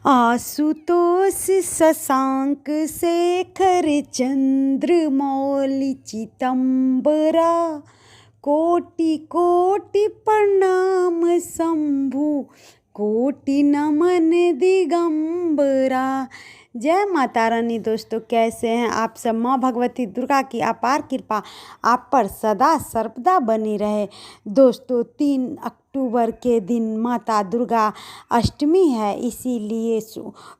आशुतोष शशांक शेखर चंद्रमौलि चिदंबरा कोटि कोटि प्रणाम शंभु कोटि नमन दिगंबरा। जय माता रानी। दोस्तों कैसे हैं आप सब। माँ भगवती दुर्गा की अपार कृपा आप पर सदा सर्वदा बनी रहे। दोस्तों 3 अक्टूबर के दिन माता दुर्गा अष्टमी है, इसीलिए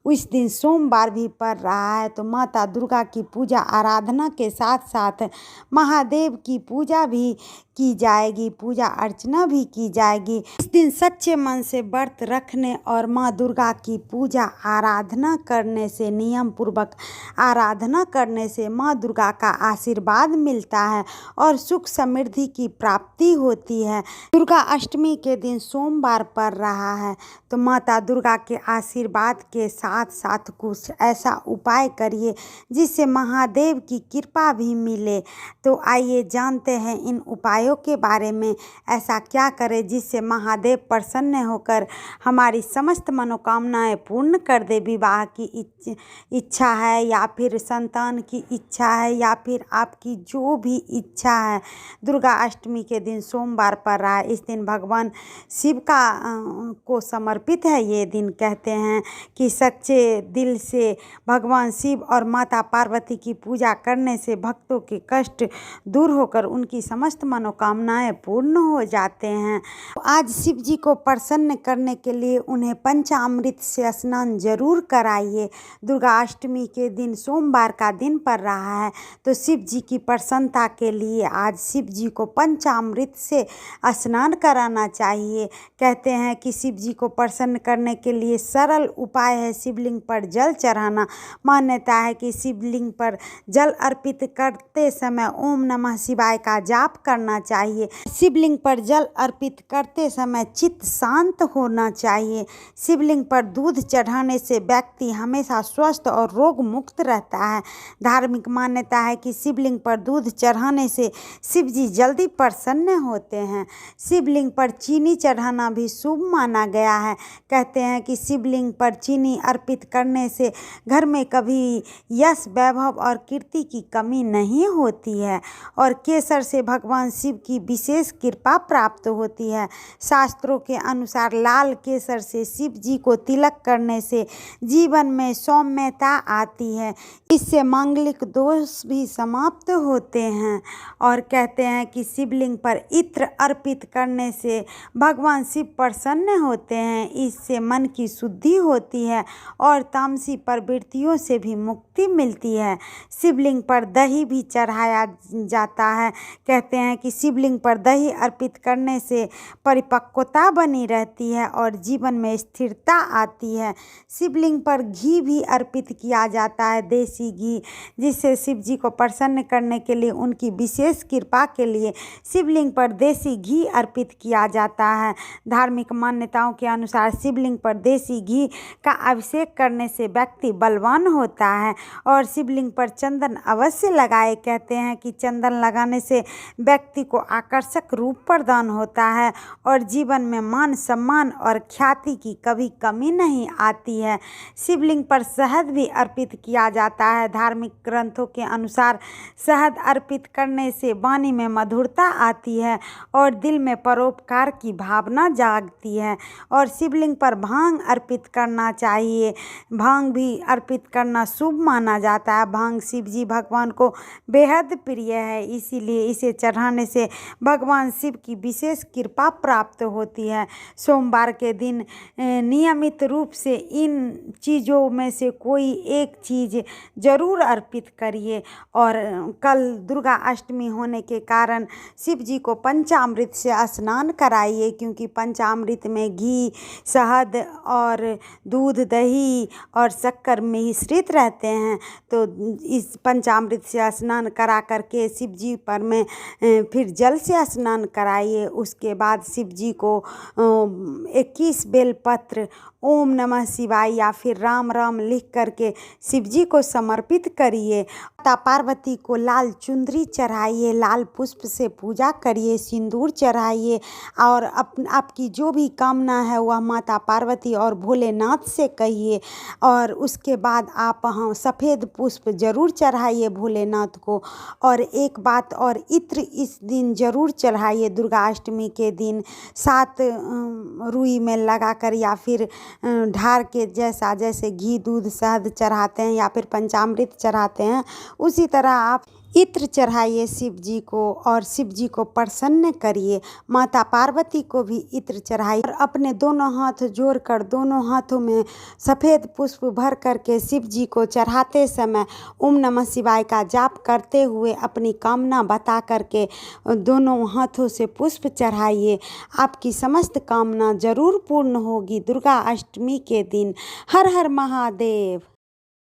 उस दिन सोमवार भी पड़ रहा है। तो माता दुर्गा की पूजा आराधना के साथ साथ महादेव की पूजा भी की जाएगी, पूजा अर्चना भी की जाएगी। इस दिन सच्चे मन से व्रत रखने और माँ दुर्गा की पूजा आराधना करने से, नियम पूर्वक आराधना करने से माँ दुर्गा का आशीर्वाद मिलता है और सुख समृद्धि की प्राप्ति होती है। दुर्गा अष्टमी के दिन सोमवार पड़ रहा है, तो माता दुर्गा के आशीर्वाद के साथ साथ कुछ ऐसा उपाय करिए जिससे महादेव की कृपा भी मिले। तो आइए जानते हैं इन उपायों के बारे में। ऐसा क्या करें जिससे महादेव प्रसन्न होकर हमारी समस्त मनोकामनाएं पूर्ण कर दे। विवाह की इच्छा है या फिर संतान की इच्छा है या फिर आपकी जो भी इच्छा है। दुर्गा अष्टमी के दिन सोमवार पड़ रहा है। इस दिन भगवान शिव का को समर्पित है। ये दिन कहते हैं कि सच्चे दिल से भगवान शिव और माता पार्वती की पूजा करने से भक्तों के कष्ट दूर होकर उनकी समस्त मनोकामनाएं पूर्ण हो जाते हैं। आज शिव जी को प्रसन्न करने के लिए उन्हें पंचामृत से स्नान जरूर कराइए। दुर्गा अष्टमी के दिन सोमवार का दिन पड़ रहा है, तो शिव जी की प्रसन्नता के लिए आज शिव जी को पंचामृत से स्नान कराना चाहिए। कहते हैं कि शिव जी को प्रसन्न करने के लिए सरल उपाय है शिवलिंग पर जल चढ़ाना। मान्यता है कि शिवलिंग पर जल अर्पित करते समय ओम नमः शिवाय का जाप करना चाहिए। शिवलिंग पर जल अर्पित करते समय चित्त शांत होना चाहिए। शिवलिंग पर दूध चढ़ाने से व्यक्ति हमेशा स्वस्थ और रोग मुक्त रहता है। धार्मिक मान्यता है कि शिवलिंग पर दूध चढ़ाने से शिव जी जल्दी प्रसन्न होते हैं। शिवलिंग पर चीनी चढ़ाना भी शुभ माना गया है। कहते हैं कि शिवलिंग पर चीनी अर्पित करने से घर में कभी यश, वैभव और कीर्ति की कमी नहीं होती है और केसर से भगवान शिव की विशेष कृपा प्राप्त होती है। शास्त्रों के अनुसार लाल केसर से शिव जी को तिलक करने से जीवन में सौम्यता आती है। इससे मांगलिक दोष भी समाप्त होते हैं और कहते हैं कि शिवलिंग पर इत्र अर्पित करने से भगवान शिव प्रसन्न होते हैं। इससे मन की शुद्धि होती है और तामसी प्रवृत्तियों से भी मुक्ति मिलती है। शिवलिंग पर दही भी चढ़ाया जाता है। कहते हैं कि शिवलिंग पर दही अर्पित करने से परिपक्वता बनी रहती है और जीवन में स्थिरता आती है। शिवलिंग पर घी भी अर्पित किया जाता है, देसी घी, जिससे शिव जी को प्रसन्न करने के लिए, उनकी विशेष कृपा के लिए शिवलिंग पर देसी घी अर्पित किया जाता है। धार्मिक मान्यताओं के अनुसार शिवलिंग पर देसी घी का अभिषेक करने से व्यक्ति बलवान होता है और शिवलिंग पर चंदन अवश्य लगाए। कहते हैं कि चंदन लगाने से व्यक्ति को आकर्षक रूप प्रदान होता है और जीवन में मान सम्मान और ख्याति की कभी कमी नहीं आती है। शिवलिंग पर शहद भी अर्पित किया जाता है। धार्मिक ग्रंथों के अनुसार शहद अर्पित करने से वाणी में मधुरता आती है और दिल में परोपकार की भावना जागती है। और शिवलिंग पर भांग अर्पित करना चाहिए। भांग भी अर्पित करना शुभ माना जाता है। भांग शिव जी भगवान को बेहद प्रिय है, इसीलिए इसे चढ़ाने से भगवान शिव की विशेष कृपा प्राप्त होती है। सोमवार के दिन नियमित रूप से इन चीज़ों में से कोई एक चीज़ जरूर अर्पित करिए। और कल दुर्गा अष्टमी होने के कारण शिव जी को पंचामृत से स्नान कराइए, क्योंकि पंचामृत में घी, शहद और दूध, दही और शक्कर मिश्रित रहते हैं। तो इस पंचामृत से स्नान करा करके शिव जी पर में फिर जल से स्नान कराइए। उसके बाद शिव जी को 21 बेलपत्र ओम नमः शिवाय या फिर राम राम लिख करके शिव जी को समर्पित करिए। माता पार्वती को लाल चुंदरी चढ़ाइए, लाल पुष्प से पूजा करिए, सिंदूर चढ़ाइए और आपकी जो भी कामना है वह माता पार्वती और भोलेनाथ से कहिए। और उसके बाद आप सफ़ेद पुष्प जरूर चढ़ाइए भोलेनाथ को। और एक बात और, इत्र इस दिन जरूर चढ़ाइए दुर्गा अष्टमी के दिन, 7 रुई में लगाकर या फिर ढार के जैसे घी दूध शहद चढ़ाते हैं या फिर पंचामृत चढ़ाते हैं, उसी तरह आप इत्र चढ़ाइए शिव जी को और शिव जी को प्रसन्न करिए। माता पार्वती को भी इत्र चढ़ाइए और अपने दोनों हाथ जोड़कर दोनों हाथों में सफ़ेद पुष्प भर करके शिव जी को चढ़ाते समय ओम नमः शिवाय का जाप करते हुए अपनी कामना बता करके दोनों हाथों से पुष्प चढ़ाइए। आपकी समस्त कामना जरूर पूर्ण होगी दुर्गा अष्टमी के दिन। हर हर महादेव।